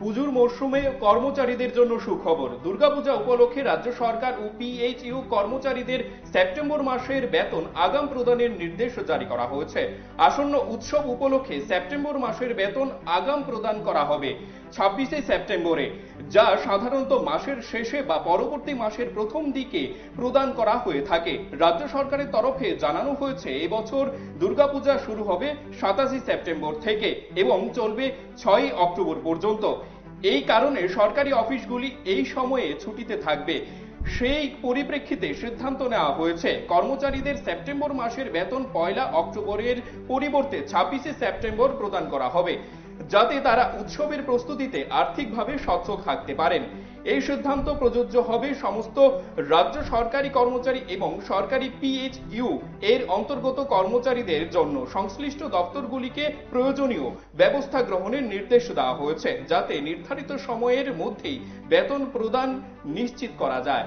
পুজোর মরশুমে কর্মচারীদের জন্য সুখবর। দুর্গাপূজা উপলক্ষে রাজ্য সরকার ও পিএইচইউ কর্মচারীদের সেপ্টেম্বর মাসের বেতন আগাম প্রদানের নির্দেশ জারি করা হয়েছে। আসন্ন উৎসব উপলক্ষে সেপ্টেম্বর মাসের বেতন আগাম প্রদান করা হবে 26শে সেপ্টেম্বরে, যা সাধারণত মাসের শেষে বা পরবর্তী মাসের প্রথম দিকে প্রদান করা হয়ে থাকে। রাজ্য সরকারের তরফে জানানো হয়েছে এবছর দুর্গাপূজা শুরু হবে 27শে সেপ্টেম্বর থেকে এবং চলবে 6ই অক্টোবর পর্যন্ত। এই কারণে সরকারি অফিসগুলি এই সময়ে ছুটিতে থাকবে। সেই পরিপ্রেক্ষিতে সিদ্ধান্ত নেওয়া হয়েছে কর্মচারীদের সেপ্টেম্বর মাসের বেতন 1লা অক্টোবরের পরিবর্তে 26শে সেপ্টেম্বর প্রদান করা হবে, যাতে তারা উৎসবের প্রস্তুতিতে আর্থিকভাবে সচ্ছল থাকতে পারেন। এই সিদ্ধান্ত প্রযোজ্য হবে সমস্ত রাজ্য সরকারি কর্মচারী এবং সরকারি পিএইচইউ এর অন্তর্গত কর্মচারীদের জন্য। সংশ্লিষ্ট দপ্তরগুলিকে প্রয়োজনীয় ব্যবস্থা গ্রহণের নির্দেশ দেওয়া হয়েছে, যাতে নির্ধারিত সময়ের মধ্যেই বেতন প্রদান নিশ্চিত করা যায়।